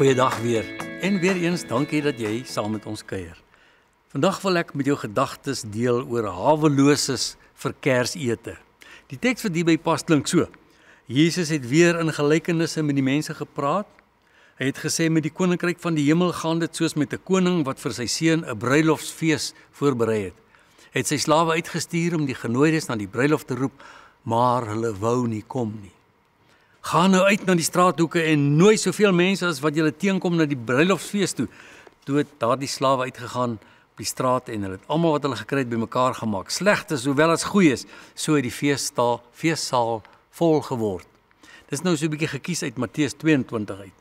Goeiedag weer. En weer eens dankie dat jy saam met ons kuier. Vandag wil ek met jou gedagtes deel oor haweloses vir Kersete. Die teks wat hierby pas klink so. Jesus het weer in gelykenisse met die mense gepraat. Hy het gesê met die koninkryk van die hemel gaan dit soos met 'n koning wat vir sy seun 'n bruilofsfees voorberei het. Hy het sy slawe uitgestuur om die genooides na die bruilof te roep, maar hulle wou nie kom nie. Gaan nou uit na die straathoeke en nooi soveel mense as wat julle teenkom na die bruilofsfees toe. Toe het daardie slawe uitgegaan op die straat en hulle het almal wat hulle gekry het bymekaar gemaak. Slegtes sowel as goeies, so het die feessaal vol geword. Dis nou so 'n bietjie gekies uit Matteus 22 uit.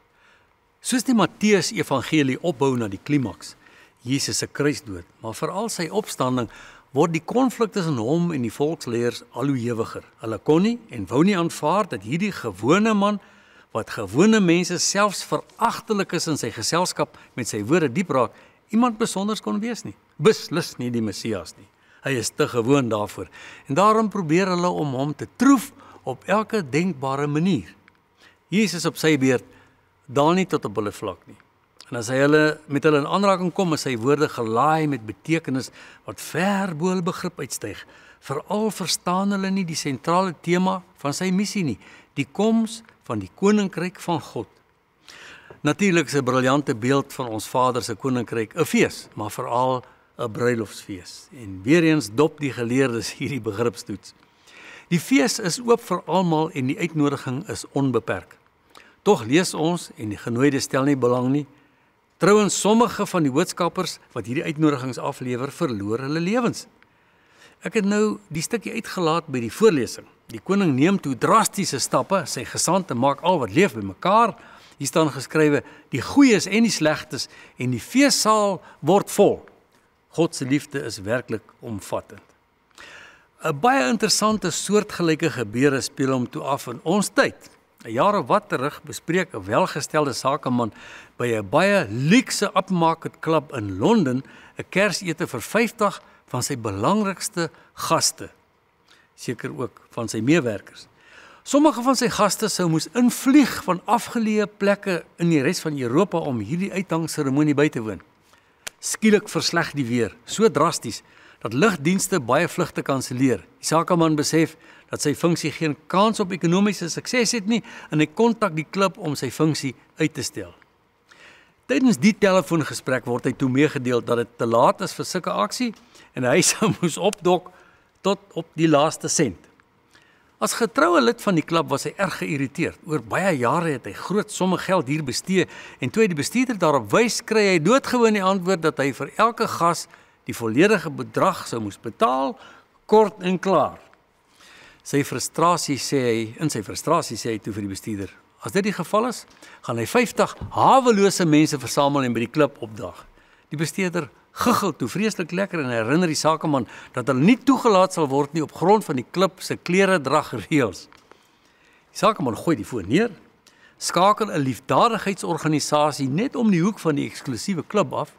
Soos die Matteus evangelie opbou na die klimaks, Jesus se kruisdood, maar veral sy opstanding, word die konflik tussen hom en die volksleiers al hoe hewiger. Hulle kon nie en wou nie aanvaar dat hierdie gewone man, wat gewone mense selfs veragtelik is in sy geselskap met sy woorde diep raak, iemand besonders kon wees nie. Beslis nie die Messias nie. Hy is te gewoon daarvoor. En daarom probeer hulle om hom te troef op elke denkbare manier. Jesus op sy beurt daal nie tot op hulle vlak nie. En as hy met hulle in aanraking kom, is sy woorde gelaai met betekenis wat ver bo hul begrip uitstyg. Veral verstaan hulle nie die sentrale tema van sy missie nie, die koms van die koninkryk van God. Natuurlik is 'n briljante beeld van ons Vader se koninkryk 'n fees, maar veral 'n bruilofsfees. En weer eens dop die geleerdes hierdie begripstoets. Die fees is oop vir almal en die uitnodiging is onbeperk. Tog lees ons en die genooides stel nie belang nie. Trouwens, sommige van die boodskappers wat hierdie uitnodigings aflewer, verloor hulle lewens. Ek het nou die stukkie uitgelaat by die voorlesing. Die koning neem toe drastiese stappe, sy gesande maak al wat leef bymekaar. Hier staan geskrywe, die goeies en die slegtes en die feessaal word vol. God se liefde is werklik omvattend. 'n Baie interessante soortgelyke gebeure speel hom toe af in ons tyd. 'n Jaar of wat terug bespreek 'n welgestelde sakeman by 'n baie luukse upmarket klub in Londen 'n Kersete vir 50 van sy belangrikste gaste, seker ook van sy meewerkers. Sommige van sy gaste sou moes invlieg van afgeleë plekke in die res van Europa om hierdie uithangseremonie by te woon. Skielik versleg die weer, so drasties dat lugdienste baie vlugte kanselleer. Die sakeman besef dat sy funksie geen kans op ekonomiese sukses het nie en hy kontak die klub om sy funksie uit te stel. Tydens die telefoongesprek word hy toe meegedeel dat dit te laat is vir sulke aksie en hy sou moes opdok tot op die laaste sent. As getroue lid van die klub was hy erg geïrriteerd. Oor baie jare het hy groot somme geld hier bestee en toe hy die bestuurder daarop wys, kry hy doodgewoon die antwoord dat hy vir elke gas die volledige bedrag sou moes betaal, kort en klaar. In sy frustrasie sê hy toe vir die bestuurder, as dit die geval is, gaan hy 50 hawelose mense versamel en by die klub opdag. Die bestuurder giggel toe vreeslik lekker en herinner die sakeman dat hulle nie toegelaat sal word nie op grond van die klub se kleredragreëls. Die sakeman gooi die foon neer, skakel 'n liefdadigheidsorganisasie net om die hoek van die eksklusiewe klub af.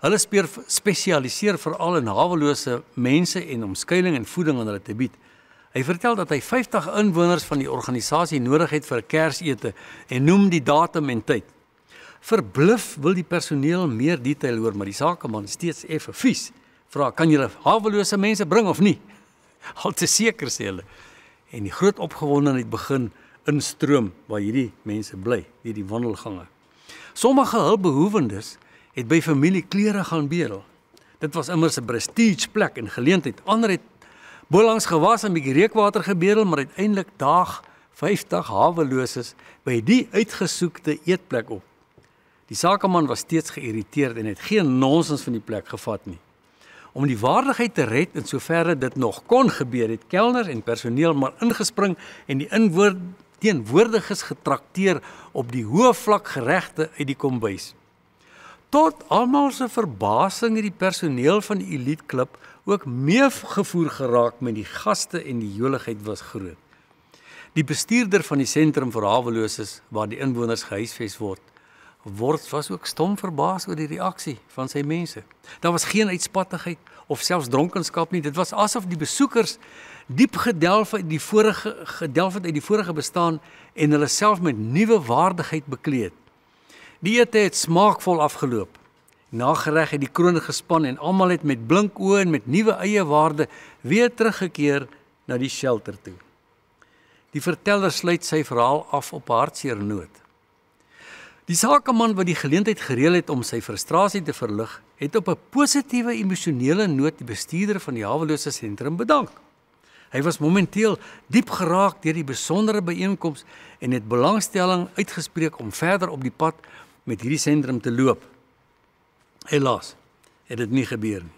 Hulle spesialiseer veral in hawelose mense en om skuiling en voeding aan hulle te bied. Hy vertel dat hy 50 inwoners van die organisasie nodig het vir 'n Kersete en noem die datum en tyd. Verbluf wil die personeel meer detail hoor, maar die sakeman steeds effe vies. Vra, kan julle hawelose mense bring of nie? Al te seker, sê hulle. En die groot opgewondenheid begin instroom waar hierdie mense bly, hierdie wandelgange. Sommige hulpbehoewendes het by familie klere gaan bedel. Dit was immers 'n prestige plek en geleentheid. Ander het bolangs gewas en 'n bietjie reukwater gebedel, maar uiteindelik daag 50 haweloses by die uitgesoekte eetplek op. Die sakeman was steeds geïrriteerd en het geen nonsens van die plek gevat nie. Om die waardigheid te red en soverre dit nog kon gebeur, het kelners en personeel maar ingespring en die teenwoordiges getrakteer op die hoë vlak geregte uit die kombuis. Tot almal se verbasing het die personeel van die eliteklub ook meegevoer geraak met die gaste en die joligheid was groot. Die bestuurder van die sentrum vir haweloses waar die inwoners gehuisves was ook stom verbaas oor die reaksie van sy mense. Daar was geen uitspattigheid of selfs dronkenskap nie. Dit was asof die besoekers diep gedelf uit die vorige bestaan en hulle self met nuwe waardigheid bekleed. Die ete het smaakvol afgeloop. Nagereg het die kroon gespan en almal het met blink oë en met nuwe eiewaarde weer teruggekeer na die shelter toe. Die verteller sluit sy verhaal af op 'n hartseer noot. Die sakeman wat die geleentheid gereël het om sy frustrasie te verlig, het op 'n positiewe emosionele noot die bestuurder van die hawelose sentrum bedank. Hy was momenteel diep geraak deur die besondere byeenkoms en het belangstelling uitgespreek om verder op die pad met hierdie sentrum te loop. Helaas het dit nie gebeur nie.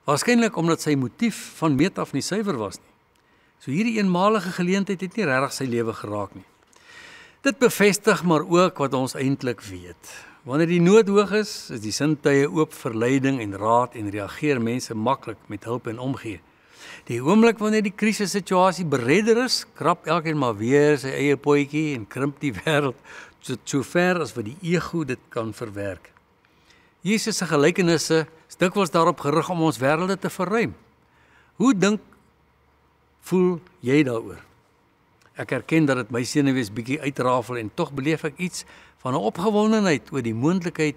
Waarskynlik omdat sy motief van meet af nie suiwer was nie. So hierdie eenmalige geleentheid het nie regtig sy lewe geraak nie. Dit bevestig maar ook wat ons eintlik weet. Wanneer die nood hoog is die sintuie oop vir leiding en raad en reageer mense maklik met hulp en omgee. Die oomblik wanneer die krisissituasie beredder is, krap elkeen maar weer sy eie potjie en krimp die wêreld tot so ver as wat die ego dit kan verwerk. Jesus se gelykenisse is dikwels daarop gerig om ons wêrelde te verruim. Hoe voel jy daaroor? Ek erken dat dit my senuwees bietjie uitrafel en tog beleef ek iets van 'n opgewondenheid oor die moontlikheid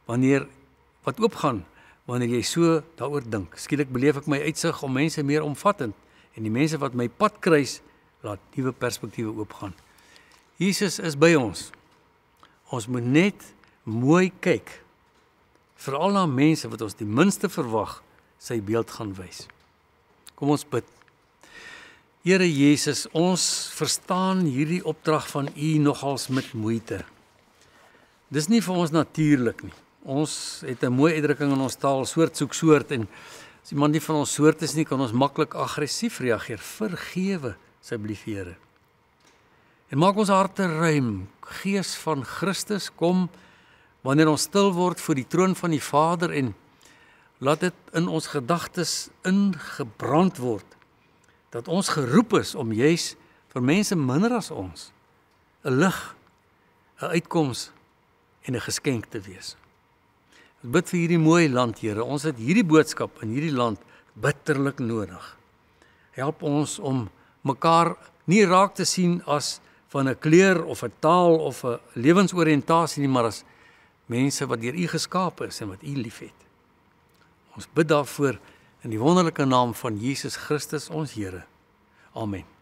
wat oopgaan wanneer jy so daaroor dink. Skielik beleef ek my uitsig om mense meer omvattend en die mense wat my pad kruis laat nuwe perspektiewe oopgaan. Jesus is by ons. Ons moet net mooi kyk. Veral na mense wat ons die minste verwag sy beeld gaan wys. Kom ons bid. Here Jesus, ons verstaan hierdie opdrag van U nogals met moeite. Dis nie vir ons natuurlik nie. Ons het 'n mooi uitdrukking in ons taal, soort soek soort, en as iemand nie van ons soort is nie, kan ons maklik aggressief reageer. Vergewe, asseblief Here. En maak ons harte ruim. Gees van Christus, kom wanneer ons stil word voor die troon van die Vader en laat dit in ons gedagtes ingebrand word, dat ons geroep is om juis vir mense minder as ons 'n lig, 'n uitkoms en 'n geskenk te wees. Ons bid vir hierdie mooi land, Here. Ons het hierdie boodskap in hierdie land bitterlik nodig. Help ons om mekaar nie raak te sien as van 'n kleur of 'n taal of 'n lewensoriëntasie nie, maar as mense wat deur U geskape is en wat U liefhet. Ons bid daarvoor in die wonderlike naam van Jesus Christus, ons Here. Amen.